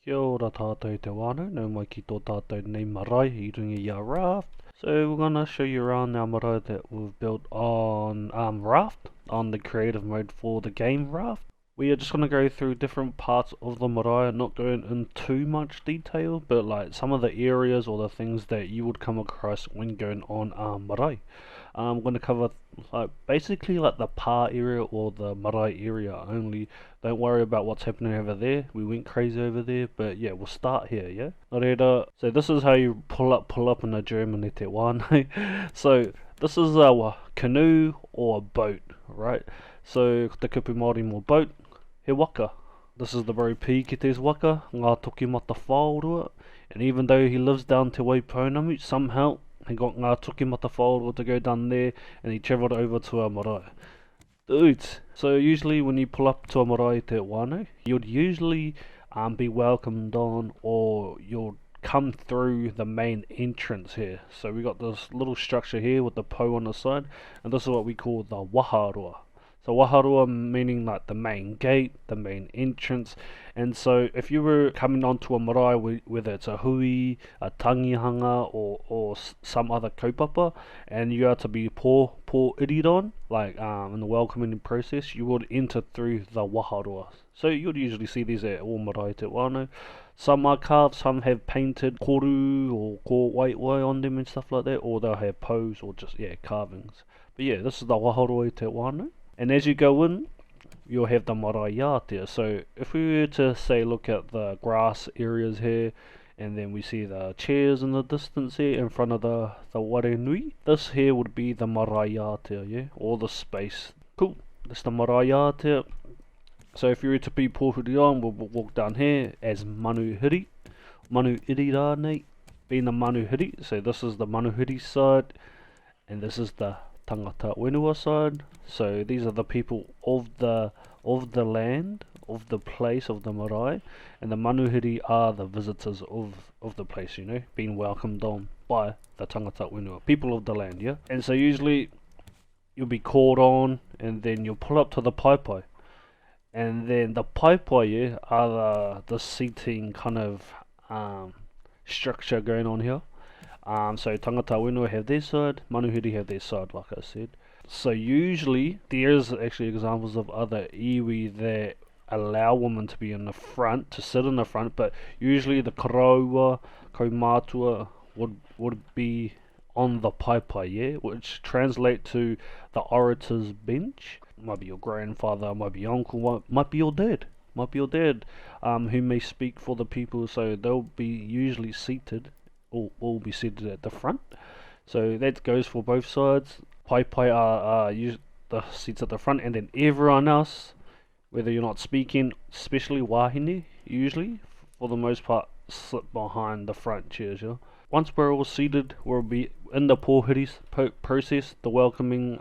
Kia ora tātou te wānau, nau mai ki tō tātou nei marae I runga I a Raft. So we're going to show you around our marae that we've built on Raft, on the creative mode for the game Raft. We are just going to go through different parts of the marae, not going in too much detail, but like some of the areas or the things that you would come across when going on marae. I'm going to cover basically like the pa area or the marae area only. Don't worry about what's happening over there. We went crazy over there, but yeah, we'll start here, yeah? So this is how you pull up in a German e te wānau. So this is a canoe or a boat, right? So the kupu Māori mo boat, he waka. This is the marquee ki te waka, ngā toki mata whaorua. And even though he lives down te Waipounamu, somehow he got ngā toki mata whaorua to go down there, and he travelled over to a marae. Dudes, so usually when you pull up to a marae te wānau, you'd usually be welcomed on, or you'll come through the main entrance here. So we got this little structure here with the po on the side, and this is what we call the waharoa. So waharoa meaning like the main gate, the main entrance. And so if you were coming onto a marae, whether it's a hui, a tangihanga, or some other kaupapa, and you are to be po iriron, like in the welcoming process, you would enter through the waharoa. So you'd usually see these at all marae te wānau. Some are carved, some have painted koru or ko waitwai on them and stuff like that, or they'll have pos or just carvings. But yeah, this is the waharoa te wānau. And as you go in, you'll have the marae there. So if we were to say look at the grass areas here, and then we see the chairs in the distance here in front of the wharenui, this here would be the marae there, yeah, or the space. Cool, that's the marae there. So if you were to be ported on, we'll walk down here as manuhiri, manuhiri rānei, being the manuhiri. So this is the manuhiri side, and this is the tangata whenua side. So these are the people of the land, of the place, of the marae, and the manuhiri are the visitors of the place, you know, being welcomed on by the tangata whenua, people of the land, yeah. And so usually you'll be called on, and then you'll pull up to the paipai, and then the paipai, yeah, are the seating kind of structure going on here. So tangata whenua have their side, manuhiri have their side, like I said. So usually there's actually examples of other iwi that allow women to be in the front, to sit in the front, but usually the karaua, kaumātua would be on the paipai, yeah, which translate to the orator's bench. Might be your grandfather, might be your uncle, might be your dad. Who may speak for the people, so they'll be usually seated, or will be seated at the front. So that goes for both sides. Paipai are the seats at the front, and then everyone else, whether you're not speaking, especially wahine, usually, for the most part, sit behind the front chairs, yeah? Once we're all seated, we'll be in the pōhiri process, the welcoming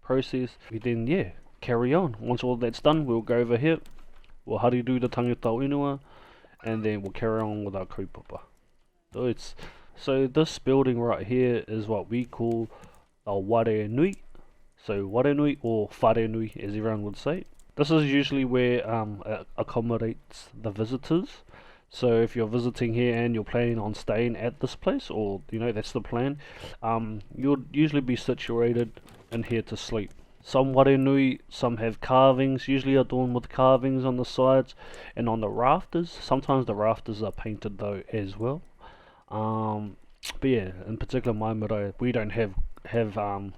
process. We then, carry on. Once all that's done, we'll go over here, we'll hariru the tangata whenua, and then we'll carry on with our kaupapa. So this building right here is what we call a wharenui. So wharenui, or wharenui as everyone would say. This is usually where it accommodates the visitors. So if you're visiting here and you're planning on staying at this place, or you know that's the plan, you'll usually be situated in here to sleep. Some wharenui, some have carvings, usually adorned with carvings on the sides and on the rafters. Sometimes the rafters are painted though as well. But yeah, in particular my marae, we don't have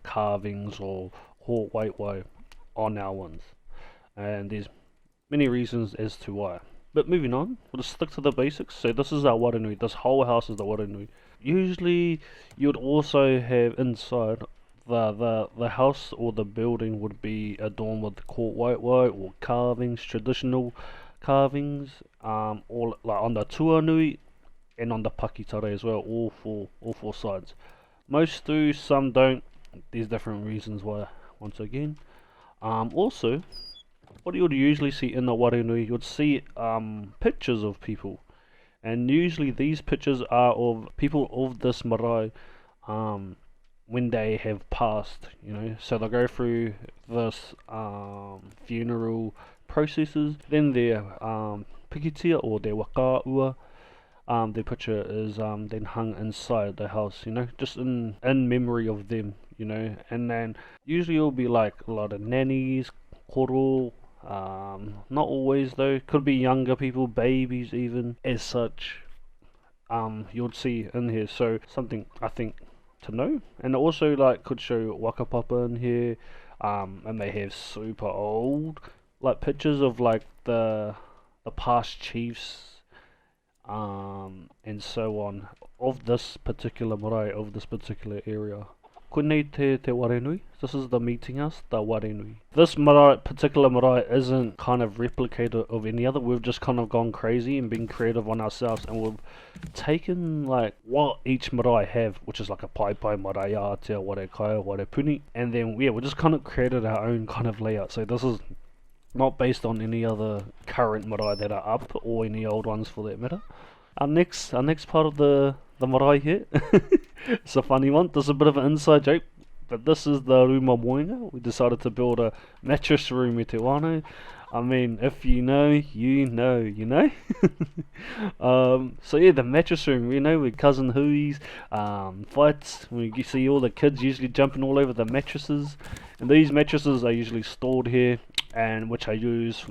carvings or waitwai on our ones, and there's many reasons as to why. But moving on, we'll just stick to the basics. So this is our wharenui, this whole house is the wharenui. Usually you'd also have inside the house or the building would be adorned with court waitwai or carvings, traditional carvings, or like on the tuanui and on the pakitare as well, all four sides. Most do, some don't. There's different reasons why, once again. Also, what you would usually see in the wharenui, you'd see pictures of people, and usually these pictures are of people of this marae when they have passed, you know. So they'll go through this funeral processes, then they're pikitia or their wakaua. Their picture is then hung inside the house, you know, just in memory of them, you know. And then usually it'll be like a lot of nannies, koro, not always though, could be younger people, babies even, as such. You'll see in here, so something I think to know. And also like could show wakapapa in here, and they have super old like pictures of like the past chiefs, and so on, of this particular marae, of this particular area. Koenei te wharenui. This is the meeting house, the wharenui. This marae, particular marae isn't kind of replicated of any other. We've just kind of gone crazy and been creative on ourselves, and we've taken like what each marae have, which is like a pai marae, aotea, ware kai, ware puni, and then yeah, we just kind of created our own kind of layout. So this is not based on any other current marae that are up, or any old ones for that matter. Our next part of the marae here, it's a funny one. This is a bit of an inside joke, but this is the ruma moenga. We decided to build a mattress room i te wano. I mean, if you know, you know, you know. So yeah, the mattress room, you know, with cousin hui's, fights, when you see all the kids usually jumping all over the mattresses, and these mattresses are usually stored here, and which I use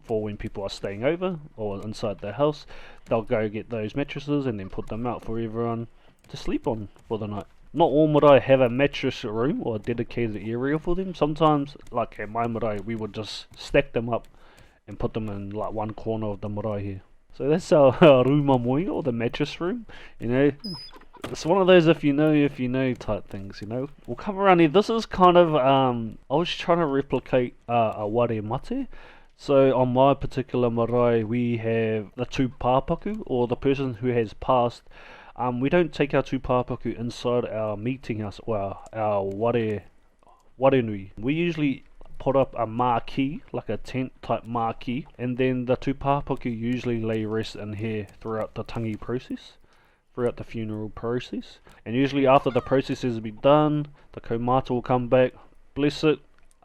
for when people are staying over or inside their house. They'll go get those mattresses and then put them out for everyone to sleep on for the night. Not all marae have a mattress room or a dedicated area for them. Sometimes, like at my marae, we would just stack them up and put them in like one corner of the marae here. So that's our ruma moenga, or the mattress room, you know. It's one of those if you know type things, you know. We'll come around here. This is kind of, I was trying to replicate a ware mate. So on my particular marae, we have the two pāpaku, or the person who has passed. We don't take our two pāpaku inside our meeting house, or our wharenui. We usually put up a marquee, like a tent type marquee, and then the two pāpaku usually lay rest in here throughout the tangi process, throughout the funeral process. And usually after the process has been done, the kaumata will come back, bless it,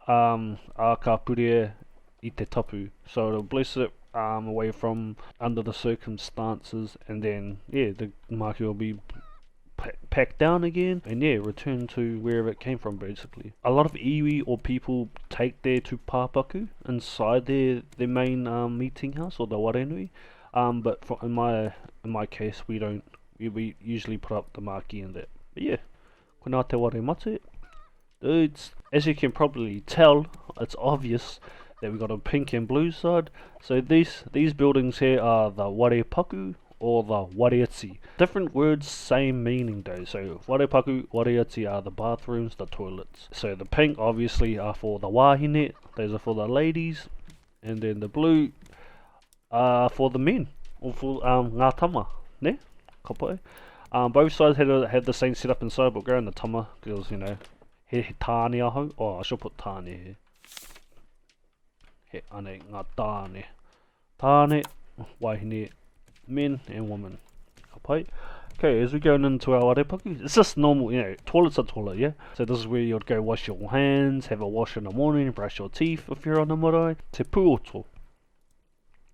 a ka pure i te tapu. So it'll bless it away from under the circumstances, and then yeah, the marquee will be packed down again, and yeah, return to wherever it came from basically. A lot of iwi or people take their two pāpaku inside their main meeting house, or the wharenui, but in my case we don't. We usually put up the marquee in that. But yeah, koenā te ware mate. Dudes, as you can probably tell, it's obvious that we've got a pink and blue side. So these buildings here are the warepaku or the wareati. Different words, same meaning though. So warepaku, wareati are the bathrooms, the toilets. So the pink obviously are for the wahine, those are for the ladies, and then the blue are for the men, or for ngā tama, ne? Kapai. Both sides had the same setup inside, but go in the tama, because you know, he tāne aho. Oh, I should put tāne here. He ane ngā tāne. Tāne, wahine, men and women. Kapai. Okay, as we go into our warepaku, it's just normal, you know, toilet's a toilet, yeah? So this is where you'd go wash your hands, have a wash in the morning, brush your teeth if you're on a marae. Te puoto.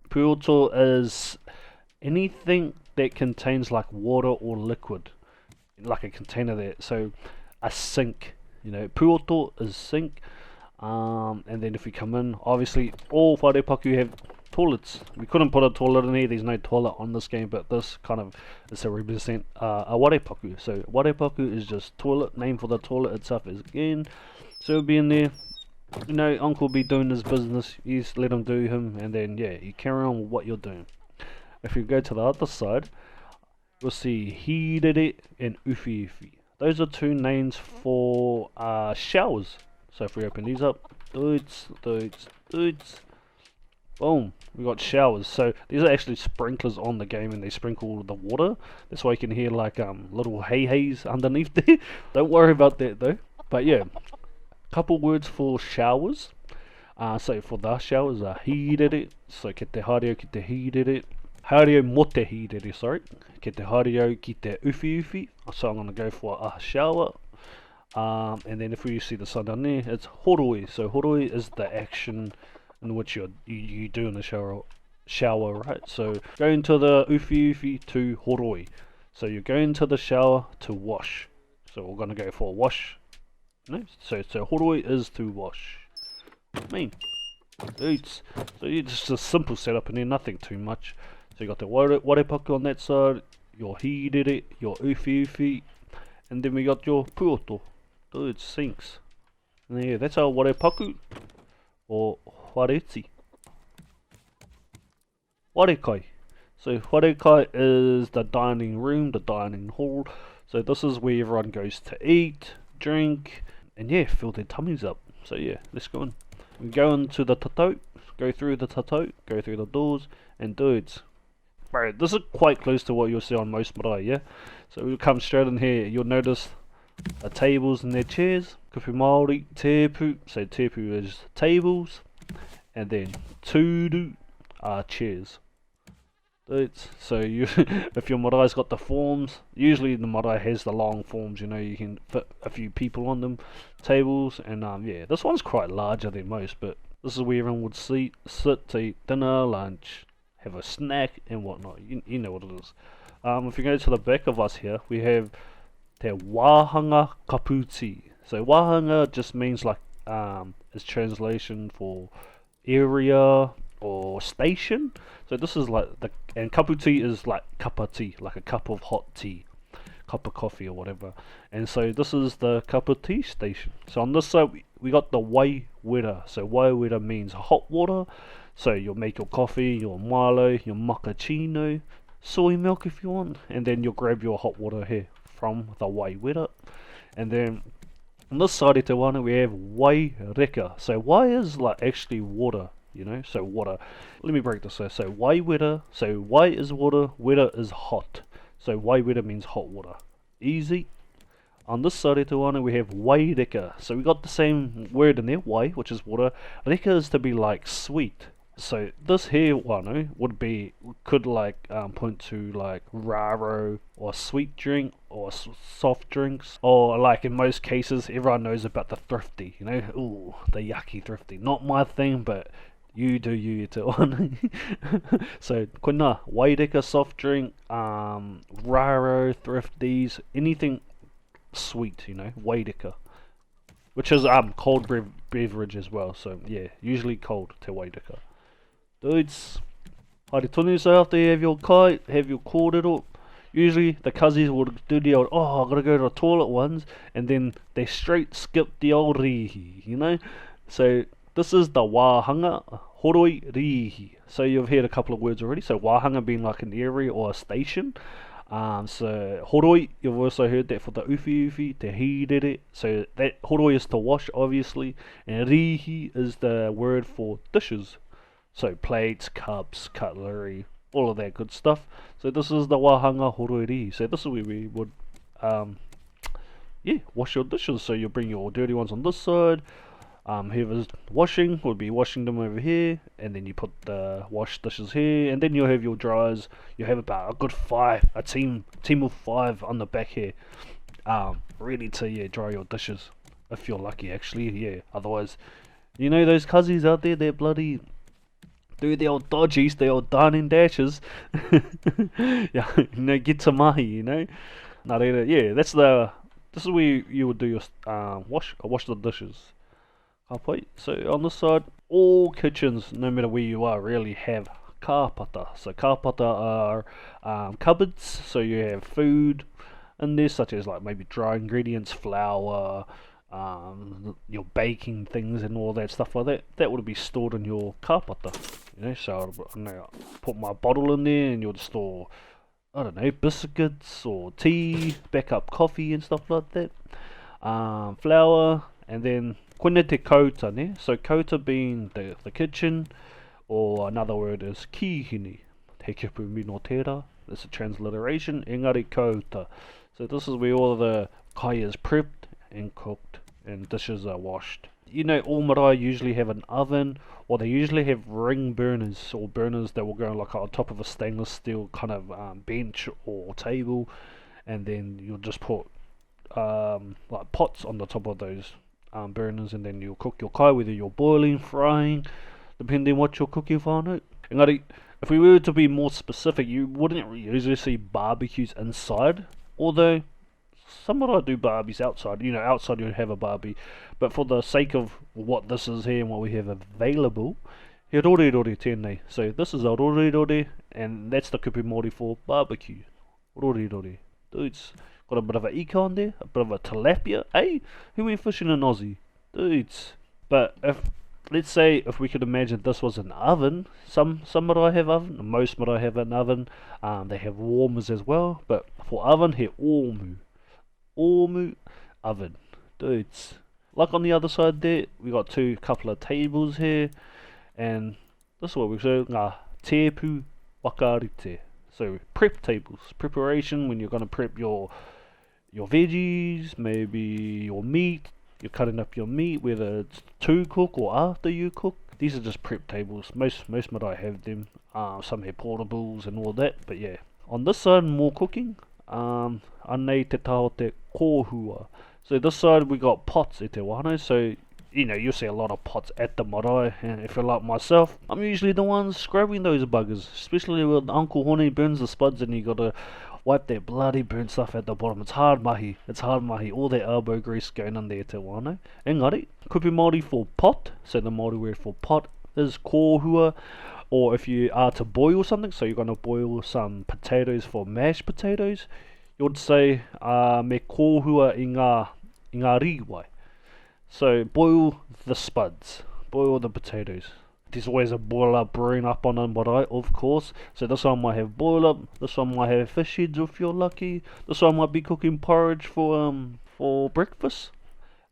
Puoto is anything that contains like water or liquid, like a container there. So a sink, you know, puoto is sink. And then if we come in, obviously all wharepaku have toilets. We couldn't put a toilet in here, there's no toilet on this game, but this kind of is to represent a warepaku. So warepaku is just toilet, name for the toilet itself is again. So it'll be in there, you know, uncle will be doing his business, you just let him do him, and then yeah, you carry on with what you're doing. If you go to the other side, you'll see hirere and uwhiuwhi. Those are two names for showers. So if we open these up, dudes, boom, we got showers. So these are actually sprinklers on the game, and they sprinkle the water. That's why you can hear like little hey-heys underneath there. Don't worry about that though. But yeah, couple words for showers. So for the showers are hirere. So ke te hario ki te hirere. Hario mo te hirere, sorry. Ke te hario ki te uwhiuwhi. So I'm going to go for a shower. And then if we see the sign down there, it's horoi. So horoi is the action in which you do in the shower. shower, right? So go into the uwhi to horoi. So you go into the shower to wash. So we're gonna go for wash. No, so horoi is to wash. I mean, it's just a simple setup and then nothing too much. So you got the warepaku on that side, your hirere, your uwhi, and then we got your puoto. Dude, sinks. And yeah, that's our warepaku or whareti. Warekai. So wharekai is the dining room, the dining hall. So this is where everyone goes to eat, drink, and yeah, fill their tummies up. So yeah, let's go in. We go into the tatou, go through the tatou, go through the doors, and dudes. Bro, this is quite close to what you'll see on most marae, yeah? So we'll come straight in here, you'll notice the tables and their chairs. Kupu Māori, tepu, so tepu is tables, and then turu are chairs. So you, if your marae's got the forms, usually the marae has the long forms, you know, you can fit a few people on them, tables, and yeah, this one's quite larger than most, but this is where everyone would sit to eat dinner, lunch, have a snack, and whatnot. You know what it is. If you go to the back of us here, we have te wahanga kaputi. So wahanga just means like is translation for area or station. So this is like and kapu tea is like cup of tea, like a cup of hot tea, cup of coffee or whatever. And so this is the cup of tea station. So on this side we got the waiwera. So waiwera means hot water. So you'll make your coffee, your Milo, your macchiato, soy milk if you want, and then you'll grab your hot water here from the waiwera. And then on this side of Te Wana we have waireka. So wai is like actually water, you know, so water. Let me break this. So waiwera, so wai is water, wera is hot. So waiwera means hot water. Easy. On this side of Te Wana we have waireka. So we got the same word in there, wai, which is water. Reka is to be like sweet. So this here wano could like point to like raro or sweet drink or soft drinks, or like in most cases everyone knows about the thrifty, you know, ooh, the yucky thrifty. Not my thing, but you do you Te Wana. So koina waireka soft drink, raro, thrifties, anything sweet, you know, waireka. Which is cold beverage as well, so yeah, usually cold te waireka. Dudes, haere tonu, so after you have your kai, have your kōrero, usually the cousins would do the old, oh, I gotta go to the toilet ones, and then they straight skip the old rihi, you know? So this is the wahanga, horoi rihi. So you've heard a couple of words already, so wahanga being like an area or a station. So horoi, you've also heard that for the uwhi, te hirere, so that horoi is to wash obviously, and rihi is the word for dishes. So plates, cups, cutlery, all of that good stuff. So this is the wahanga horoi. So this is where we would, yeah, wash your dishes. So you bring your dirty ones on this side. Whoever's washing would be washing them over here, and then you put the wash dishes here, and then you'll have your dryers. You have about a good a team of 5 on the back here, ready to dry your dishes if you're lucky. Actually, yeah. Otherwise, you know those cousins out there, they're bloody. Do the old dodgies, the old dining dashes. Yeah, you know, get to mahi, you know. Yeah, this is where you would do your wash the dishes. So on this side, all kitchens, no matter where you are, really have kāpata. So kāpata are cupboards. So you have food in there, such as like maybe dry ingredients, flour, your baking things and all that stuff like that. That would be stored in your kāpata. You know, so I'll put my bottle in there, and you'll store, I don't know, biscuits or tea, backup coffee and stuff like that. Flour, and then koina te kauta ne. So kauta being the kitchen, or another word is kihini. Te kipu mino tera. That's a transliteration. Engari kauta. So this is where all the kai is prepped and cooked, and dishes are washed. You know, all marae usually have an oven, or they usually have ring burners, or burners that will go like on top of a stainless steel kind of bench or table, and then you'll just put like pots on the top of those burners, and then you'll cook your kai, whether you're boiling, frying, depending what you're cooking for. Engari, If we were to be more specific, you wouldn't usually see barbecues inside, although some marae do barbecues outside. You know, outside you'd have a barbie, but for the sake of what this is here and what we have available, he rorerore tēnei. So this is a rorerore, and that's the kupu Māori for barbecue. Rorerore. Dudes, got a bit of a ika on there, a bit of a tilapia. Hey, who went fishing in Aussie? Dudes. But if, let's say, if we could imagine this was an oven, some marae have oven, most marae have an oven, they have warmers as well, but for oven, he omu oven. Dudes. Like on the other side there, we got couple of tables here, and this is what we say, ngā tepu wakarite. So prep tables, preparation when you're gonna prep your veggies, maybe your meat. You're cutting up your meat, whether it's to cook or after you cook. These are just prep tables. Most marae have them. Some have portables and all that. But yeah, on this side, more cooking. Anei te tao te kōhua. So this side we got pots e te wahano. So you know, you'll see a lot of pots at the marae, and if you're like myself, I'm usually the one scrubbing those buggers, especially when Uncle Hone burns the spuds and you gotta wipe that bloody burnt stuff at the bottom. It's hard mahi, all that elbow grease going on there te wānau. Engari, kupu Māori for pot, so the Māori word for pot is kōhua, or if you are to boil something, so you're gonna boil some potatoes for mashed potatoes, you'd say me kōhua i ngā riwai. So boil the spuds, boil the potatoes. There's always a boil up, brewing up on a marae, of course. So this one might have boil up, this one might have fish heads if you're lucky. This one might be cooking porridge for breakfast.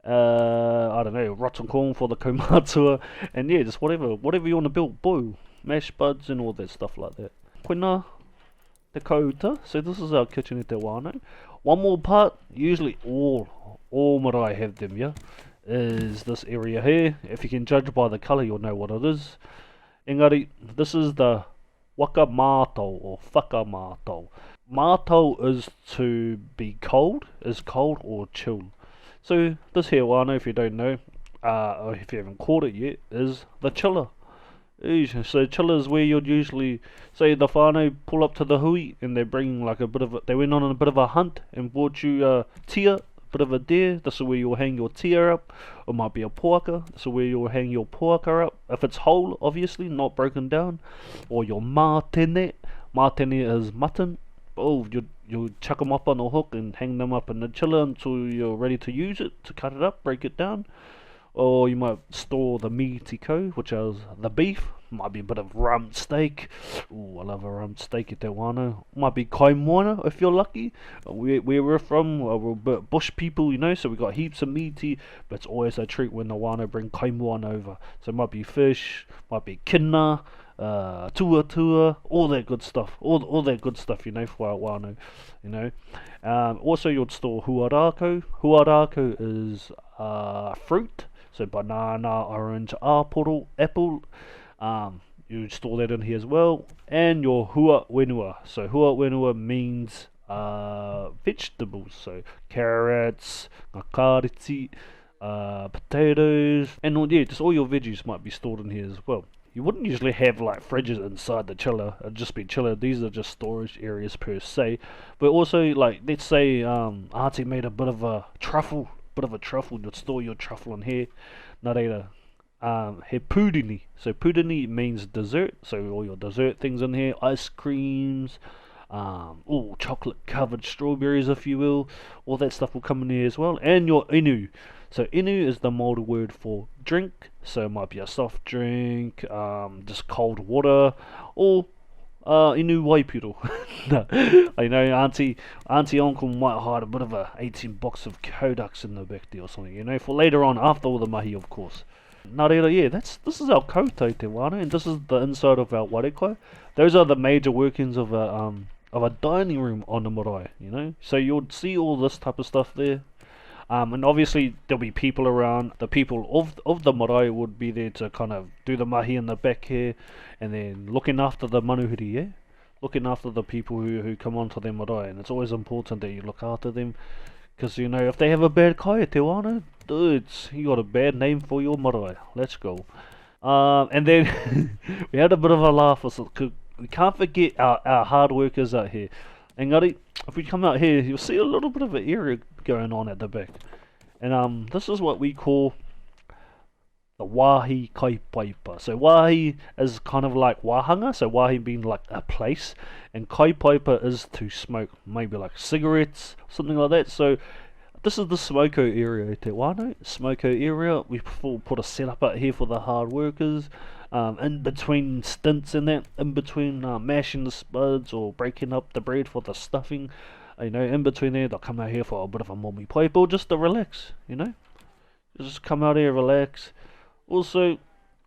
I don't know, rotten corn for the kaumatua, and yeah, just whatever you want to build, boil, mashed spuds and all that stuff like that. Koina te kauta, so this is our kitchen e te wānau. One more part, usually all marae have them, yeah, is this area here. If you can judge by the colour, you'll know what it is. Engari, this is the waka mātou or whakamātou. Mātou is to be cold, is cold or chill. So this here wānau, if you don't know, or if you haven't caught it yet, is the chiller. So chiller is where you'd usually say the whānau pull up to the hui and they're bringing like they went on a bit of a hunt and brought you a tia, bit of a deer. This is where you'll hang your tia up. It might be a poaka. This is where you'll hang your poaka up. If it's whole, obviously, not broken down. Or your mātene. Mātene is mutton. Oh, you chuck them up on a hook and hang them up in the chiller until you're ready to use it, to cut it up, break it down. Or you might store the meaty ko, which is the beef. Might be a bit of rump steak. Ooh, I love a rump steak e te wānau. Might be kaimoana if you're lucky. Where we're from, we're a bit bush people, you know, so we got heaps of meaty, but it's always a treat when the wānau bring kaimoana over. So it might be fish, might be kina, tua, all that good stuff. All that good stuff, you know, for our wānau, you know. Also you'd store huarako. Huarako is fruit. So banana, orange, apple. You store that in here as well. And your hua whenua. So hua whenua means vegetables. So carrots, ngakariti, potatoes, and yeah, just all your veggies might be stored in here as well. You wouldn't usually have like fridges inside the chiller. It'd just be chiller. These are just storage areas per se. But also, like, let's say auntie made a bit of a truffle. You'd store your truffle in here. Nā reira, he pūrini. So pūrini means dessert. So all your dessert things in here, ice creams, chocolate covered strawberries, if you will. All that stuff will come in here as well. And your inu. So inu is the Māori word for drink. So it might be a soft drink, just cold water, or inu waipiro. No, I know auntie uncle might hide a bit of a 18 box of Kodaks in the back there or something, you know, for later on after all the mahi, of course. Nā reira, yeah, this is our koutou te wānau, and this is the inside of our warekai. Those are the major workings of a dining room on the marae, you know. So you'll see all this type of stuff there. And obviously there'll be people around. The people of the marae would be there to kind of do the mahi in the back here, and then looking after the manuhiri, yeah? Looking after the people who come onto their marae, and it's always important that you look after them, because, you know, if they have a bad kai te wānau, dudes, you got a bad name for your marae. Let's go. And then we had a bit of a laugh, we can't forget our hard workers out here. Engari, if we come out here, you'll see a little bit of an area going on at the back. And this is what we call the wahi kaipaipa. So wahi is kind of like wahanga, so wahi being like a place, and kaipaipa is to smoke, maybe like cigarettes, something like that. So this is the Smoko area, Te Wano. Smoko area, we put a setup out here for the hard workers. In between stints and that, in between mashing the spuds or breaking up the bread for the stuffing, in between there, they'll come out here for a bit of a momi pipe or just to relax, Just come out here, relax. Also,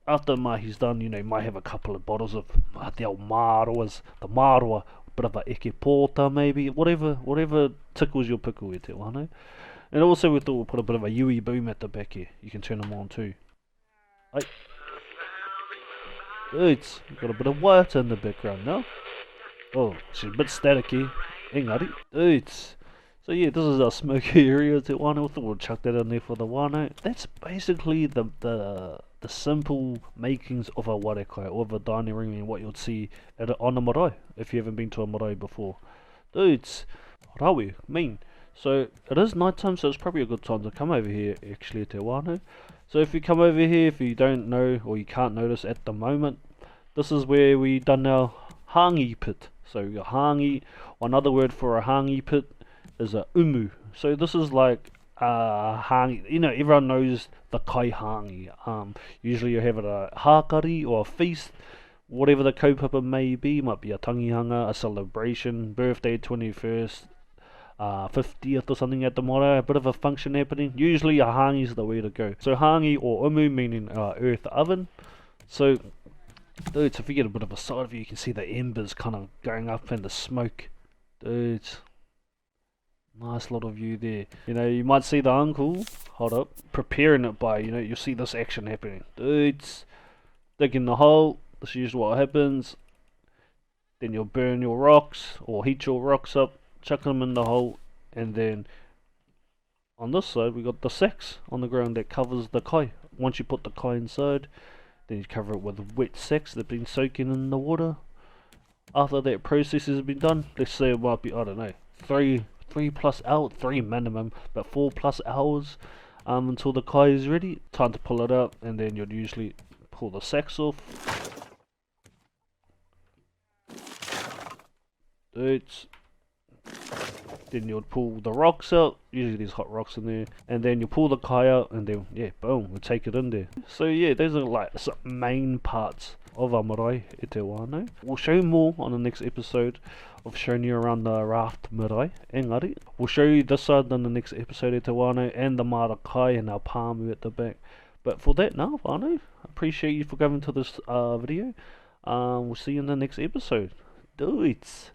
after mahi's done, you might have a couple of bottles of the old maroas, the maroa, bit of a eke porta maybe, whatever tickles your pickle, Te Wano. And also we thought we'll put a bit of a yui boom at the back here. You can turn them on too. Dudes, we've got a bit of water in the background now. Oh, she's a bit staticky. Engari. Dudes. So yeah, this is our smoky area Te Wano. I thought we'll chuck that in there for the wano. That's basically the simple makings of a warekai, or of a dining room, and what you'll see on a marae, if you haven't been to a marae before. Dudes, rawe, mean. So it is night time, so it's probably a good time to come over here actually Te Wano. So if you come over here, if you don't know or you can't notice at the moment, this is where we done our Hangi pit. So your Hangi, one other word for a Hangi pit is a umu. So this is like Hangi, everyone knows the kai Hangi. Usually you have it a hakari or a feast, whatever the kaupapa may be. Might be a tangihanga, a celebration, birthday, 21st, 50th or something at the marae, a bit of a function happening. Usually a hangi is the way to go. So hangi or umu meaning earth oven. So dudes, if you get a bit of a side view, you can see the embers kind of going up and the smoke. Dudes, nice little view there. You might see the uncle, hold up, preparing it by, you'll see this action happening. Dudes, digging the hole, this is usually what happens. Then you'll burn your rocks or heat your rocks up, chuck them in the hole, and then on this side we got the sacks on the ground that covers the kai. Once you put the kai inside, then you cover it with wet sacks that have been soaking in the water. After that process has been done, let's say it might be, I don't know, 3 plus hours, 3 minimum, but 4 plus hours until the kai is ready. Time to pull it out, and then you'd usually pull the sacks off. Then you'll pull the rocks out, usually there's hot rocks in there, and then you pull the kai out, and then yeah, boom, we'll take it in there. So yeah, those are like some main parts of our marae e Te Wano. We'll show you more on the next episode of showing you around the Raft marae. Engari, we'll show you this side on the next episode e Te Wano, and the marakai and our palmu at the back. But for that now, whānau, appreciate you for coming to this video. We'll see you in the next episode. Do it!